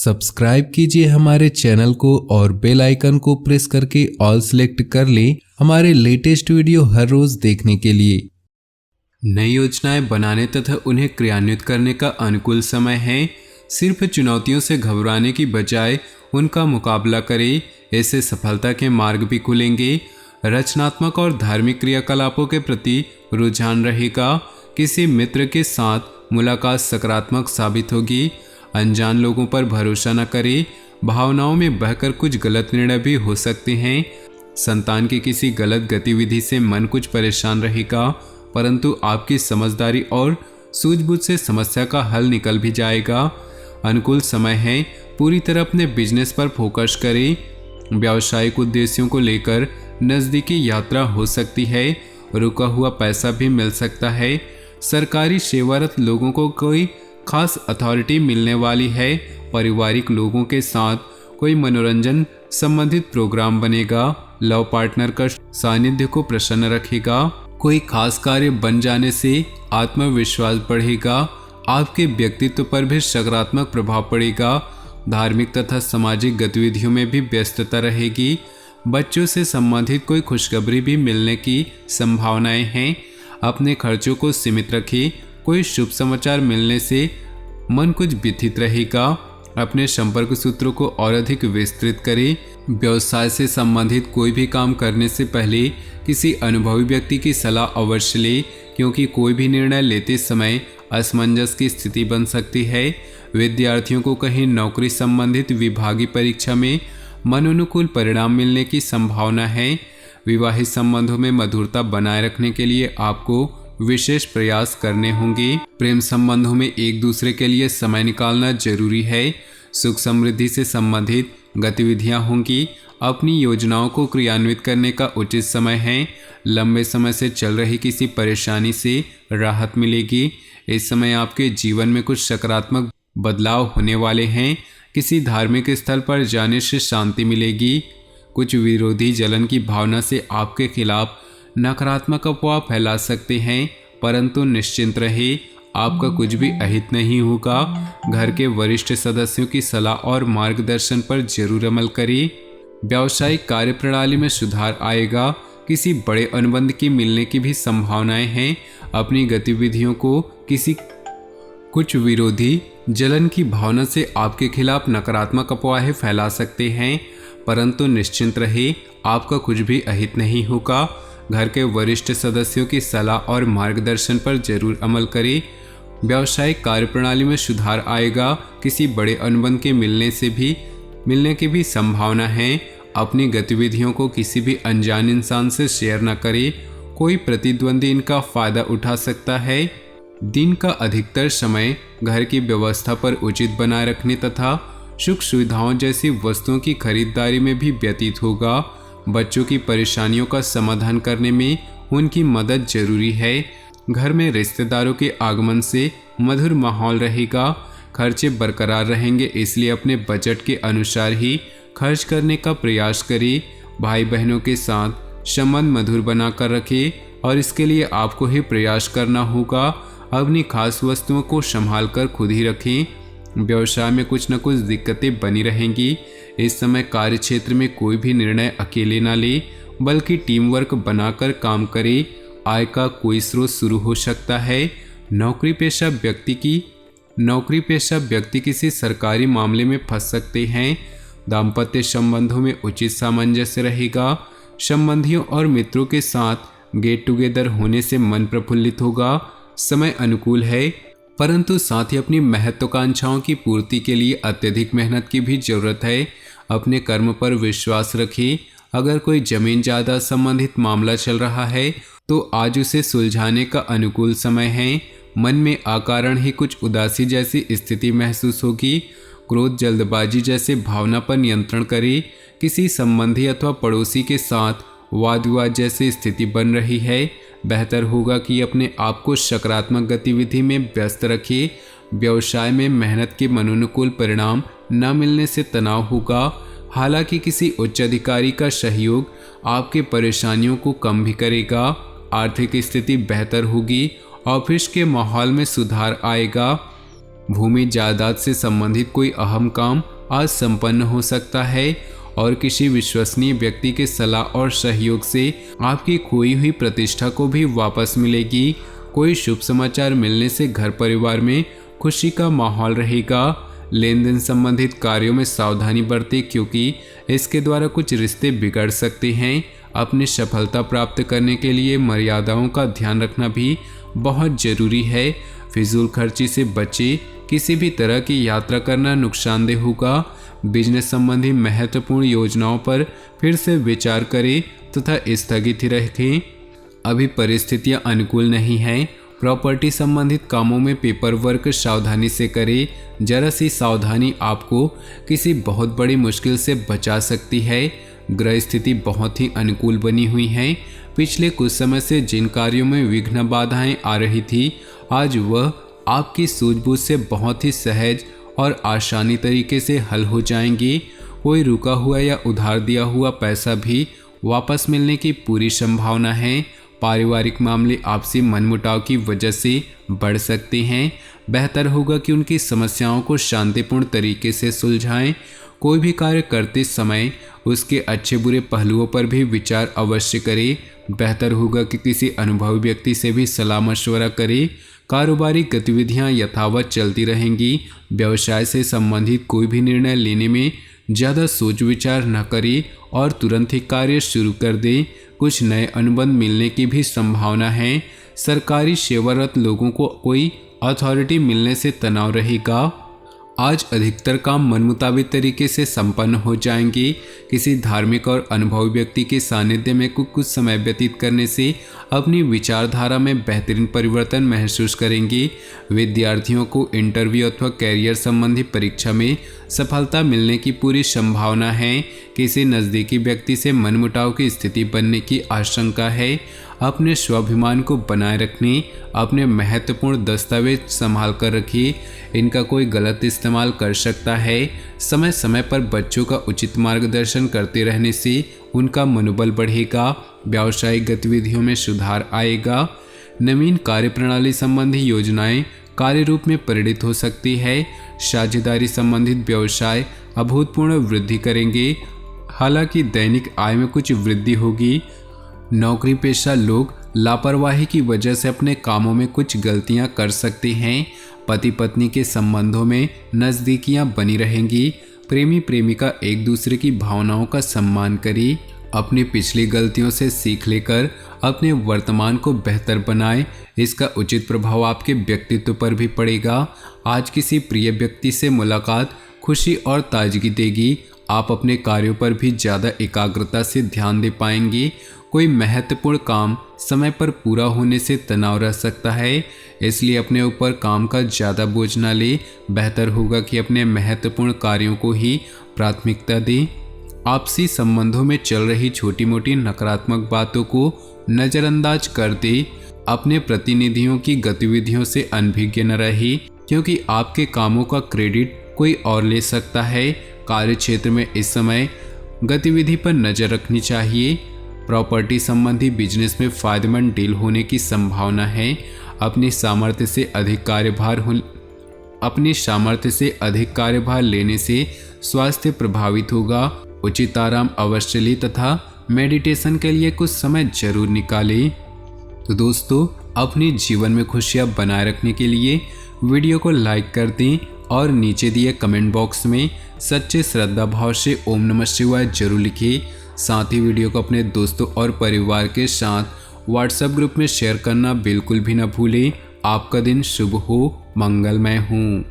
Subscribe कीजिए हमारे channel को और बेल आइकन को प्रेस करके ऑल सेलेक्ट कर लें हमारे लेटेस्ट वीडियो हर रोज देखने के लिए। नई योजनाएं बनाने तथा उन्हें क्रियान्वित करने का अनुकूल समय है। सिर्फ चुनौतियों से घबराने की बजाय उनका मुकाबला करें, ऐसे सफलता के मार्ग भी खुलेंगे। रचनात्मक और धार्मिक क्रियाकलापों के प्रति रुझान रहेगा। किसी मित्र के साथ मुलाकात सकारात्मक साबित होगी। अनजान लोगों पर भरोसा न करें, भावनाओं में बहकर कुछ गलत निर्णय भी हो सकते हैं। संतान की किसी गलत गतिविधि से मन कुछ परेशान रहेगा, परंतु आपकी समझदारी और सूझबूझ से समस्या का हल निकल भी जाएगा। अनुकूल समय है, पूरी तरह अपने बिजनेस पर फोकस करें। व्यावसायिक उद्देश्यों को लेकर नज़दीकी यात्रा हो सकती है, रुका हुआ पैसा भी मिल सकता है। सरकारी सेवारत लोगों को कोई खास अथॉरिटी मिलने वाली है। पारिवारिक लोगों के साथ कोई मनोरंजन संबंधित प्रोग्राम बनेगा। लव पार्टनर का सानिध्य को प्रसन्न रखेगा। कोई खास कार्य बन जाने से आत्मविश्वास बढ़ेगा। आपके व्यक्तित्व पर भी सकारात्मक प्रभाव पड़ेगा। धार्मिक तथा सामाजिक गतिविधियों में भी व्यस्तता रहेगी। बच्चों से संबंधित कोई खुशखबरी भी मिलने की संभावनाएं हैं। अपने खर्चों को सीमित रखें। कोई शुभ समाचार मिलने से मन कुछ व्यथित रहेगा। अपने संपर्क सूत्रों को और अधिक विस्तृत करें। व्यवसाय से संबंधित कोई भी काम करने से पहले किसी अनुभवी व्यक्ति की सलाह अवश्य लें, क्योंकि कोई भी निर्णय लेते समय असमंजस की स्थिति बन सकती है। विद्यार्थियों को कहीं नौकरी संबंधित विभागीय परीक्षा में मनोनुकूल परिणाम मिलने की संभावना है। विवाहित संबंधों में मधुरता बनाए रखने के लिए आपको विशेष प्रयास करने होंगे। प्रेम संबंधों में एक दूसरे के लिए समय निकालना जरूरी है। सुख समृद्धि से संबंधित गतिविधियां होंगी। अपनी योजनाओं को क्रियान्वित करने का उचित समय है। लंबे समय से चल रही किसी परेशानी से राहत मिलेगी। इस समय आपके जीवन में कुछ सकारात्मक बदलाव होने वाले हैं। किसी धार्मिक स्थल पर जाने से शांति मिलेगी। कुछ विरोधी जलन की भावना से आपके खिलाफ नकारात्मक अफवाह फैला सकते हैं, परंतु निश्चिंत रहे, आपका कुछ भी अहित नहीं होगा। घर के वरिष्ठ सदस्यों की सलाह और मार्गदर्शन पर जरूर अमल करें। व्यावसायिक कार्यप्रणाली में सुधार आएगा। किसी बड़े अनुबंध की मिलने की भी संभावनाएं हैं। अपनी गतिविधियों को कुछ विरोधी जलन की भावना से आपके खिलाफ नकारात्मक अफवाहें फैला सकते हैं, परंतु निश्चिंत रहे, आपका कुछ भी अहित नहीं होगा। घर के वरिष्ठ सदस्यों की सलाह और मार्गदर्शन पर जरूर अमल करें। व्यावसायिक कार्यप्रणाली में सुधार आएगा। किसी बड़े अनुबंध के मिलने की भी संभावना है। अपनी गतिविधियों को किसी भी अनजान इंसान से शेयर न करें। कोई प्रतिद्वंदी इनका फायदा उठा सकता है। दिन का अधिकतर समय घर की व्यवस्था पर उचित बनाए रखने तथा सुख सुविधाओं जैसी वस्तुओं की खरीदारी में भी व्यतीत होगा। बच्चों की परेशानियों का समाधान करने में उनकी मदद जरूरी है। घर में रिश्तेदारों के आगमन से मधुर माहौल रहेगा। खर्चे बरकरार रहेंगे, इसलिए अपने बजट के अनुसार ही खर्च करने का प्रयास करें। भाई बहनों के साथ संबंध मधुर बनाकर रखें और इसके लिए आपको ही प्रयास करना होगा। अपनी खास वस्तुओं को संभाल कर खुद ही रखें। व्यवसाय में कुछ न कुछ दिक्कतें बनी रहेंगी। इस समय कार्य क्षेत्र में कोई भी निर्णय अकेले ना ले, बल्कि टीम वर्क बनाकर काम करे। आय का कोई स्रोत शुरू हो सकता है। नौकरी पेशा व्यक्ति किसी सरकारी मामले में फंस सकते हैं। दाम्पत्य संबंधों में उचित सामंजस्य रहेगा। संबंधियों और मित्रों के साथ गेट टुगेदर होने से मन प्रफुल्लित होगा। समय अनुकूल है, परंतु साथ ही अपनी महत्वाकांक्षाओं की पूर्ति के लिए अत्यधिक मेहनत की भी जरूरत है। अपने कर्म पर विश्वास रखें। अगर कोई जमीन जायदाद संबंधित मामला चल रहा है तो आज उसे सुलझाने का अनुकूल समय है। मन में अकारण ही कुछ उदासी जैसी स्थिति महसूस होगी। क्रोध, जल्दबाजी जैसे भावना पर नियंत्रण करें। किसी संबंधी अथवा पड़ोसी के साथ वाद विवाद जैसी स्थिति बन रही है। बेहतर होगा कि अपने आप को सकारात्मक गतिविधि में व्यस्त रखें। व्यवसाय में मेहनत के मनोनुकूल परिणाम न मिलने से तनाव होगा। हालांकि किसी उच्च अधिकारी का सहयोग आपके परेशानियों को कम भी करेगा। आर्थिक स्थिति बेहतर होगी। ऑफिस के माहौल में सुधार आएगा। भूमि जायदाद से संबंधित कोई अहम काम आज संपन्न हो सकता है और किसी विश्वसनीय व्यक्ति के सलाह और सहयोग से आपकी खोई हुई प्रतिष्ठा को भी वापस मिलेगी। कोई शुभ समाचार मिलने से घर परिवार में खुशी का माहौल रहेगा। लेन देन संबंधित कार्यों में सावधानी बरतें क्योंकि इसके द्वारा कुछ रिश्ते बिगड़ सकते हैं। अपनी सफलता प्राप्त करने के लिए मर्यादाओं का ध्यान रखना भी बहुत जरूरी है। फिजूल खर्ची से बचें। किसी भी तरह की यात्रा करना नुकसानदेह होगा। बिजनेस संबंधी महत्वपूर्ण योजनाओं पर फिर से विचार करें तथा स्थगित रखें। अभी परिस्थितियां अनुकूल नहीं हैं। प्रॉपर्टी संबंधित कामों में पेपर वर्क सावधानी से करें। जरा सी सावधानी आपको किसी बहुत बड़ी मुश्किल से बचा सकती है। ग्रह स्थिति बहुत ही अनुकूल बनी हुई है। पिछले कुछ समय से जिन कार्यों में विघ्न बाधाएं आ रही थी, आज वह आपकी सूझबूझ से बहुत ही सहज और आसानी तरीके से हल हो जाएंगी। कोई रुका हुआ या उधार दिया हुआ पैसा भी वापस मिलने की पूरी संभावना है। पारिवारिक मामले आपसी मनमुटाव की वजह से बढ़ सकते हैं। बेहतर होगा कि उनकी समस्याओं को शांतिपूर्ण तरीके से सुलझाएं। कोई भी कार्य करते समय उसके अच्छे बुरे पहलुओं पर भी विचार अवश्य करें। बेहतर होगा कि किसी अनुभवी व्यक्ति से भी सलाह मशवरा करें। कारोबारी गतिविधियां यथावत चलती रहेंगी। व्यवसाय से संबंधित कोई भी निर्णय लेने में ज़्यादा सोच विचार न करें और तुरंत ही कार्य शुरू कर दें। कुछ नए अनुबंध मिलने की भी संभावना है। सरकारी सेवारत लोगों को कोई अथॉरिटी मिलने से तनाव रहेगा। आज अधिकतर काम मनमुताबिक तरीके से संपन्न हो जाएंगे। किसी धार्मिक और अनुभवी व्यक्ति के सानिध्य में कुछ समय व्यतीत करने से अपनी विचारधारा में बेहतरीन परिवर्तन महसूस करेंगे। विद्यार्थियों को इंटरव्यू अथवा कैरियर संबंधी परीक्षा में सफलता मिलने की पूरी संभावना है। किसी नज़दीकी व्यक्ति से मनमुटाव की स्थिति बनने की आशंका है। अपने स्वाभिमान को बनाए रखने, अपने महत्वपूर्ण दस्तावेज संभाल कर रखिए। इनका कोई गलत इस्तेमाल कर सकता है। समय समय पर बच्चों का उचित मार्गदर्शन करते रहने से उनका मनोबल बढ़ेगा। व्यावसायिक गतिविधियों में सुधार आएगा। नवीन कार्यप्रणाली संबंधी योजनाएं कार्य रूप में परिणित हो सकती है। साझेदारी संबंधित व्यवसाय अभूतपूर्व वृद्धि करेंगे। हालांकि दैनिक आय में कुछ वृद्धि होगी। नौकरी पेशा लोग लापरवाही की वजह से अपने कामों में कुछ गलतियां कर सकते हैं। पति पत्नी के संबंधों में नज़दीकियां बनी रहेंगी। प्रेमी प्रेमिका एक दूसरे की भावनाओं का सम्मान करें। अपनी पिछली गलतियों से सीख लेकर अपने वर्तमान को बेहतर बनाएं। इसका उचित प्रभाव आपके व्यक्तित्व पर भी पड़ेगा। आज किसी प्रिय व्यक्ति से मुलाकात खुशी और ताजगी देगी। आप अपने कार्यों पर भी ज़्यादा एकाग्रता से ध्यान दे पाएंगे। कोई महत्वपूर्ण काम समय पर पूरा होने से तनाव रह सकता है, इसलिए अपने ऊपर काम का ज़्यादा बोझ न ले। बेहतर होगा कि अपने महत्वपूर्ण कार्यों को ही प्राथमिकता दें। आपसी संबंधों में चल रही छोटी मोटी नकारात्मक बातों को नज़रअंदाज कर दें। अपने प्रतिनिधियों की गतिविधियों से अनभिज्ञ न रहे, क्योंकि आपके कामों का क्रेडिट कोई और ले सकता है। कार्य क्षेत्र में इस समय गतिविधि पर नज़र रखनी चाहिए। प्रॉपर्टी संबंधी बिजनेस में फायदेमंद डील होने की संभावना है। अपनी सामर्थ्य से अधिक कार्यभार लेने से स्वास्थ्य प्रभावित होगा। उचित आराम अवश्य लें तथा मेडिटेशन के लिए कुछ समय जरूर निकालें। तो दोस्तों, अपने जीवन में खुशियां बनाए रखने के लिए वीडियो को लाइक कर दें और नीचे दिए कमेंट बॉक्स में सच्चे श्रद्धा भाव से ओम नमः शिवाय जरूर लिखिए। साथ ही वीडियो को अपने दोस्तों और परिवार के साथ व्हाट्सएप ग्रुप में शेयर करना बिल्कुल भी न भूलें। आपका दिन शुभ हो, मंगलमय हो।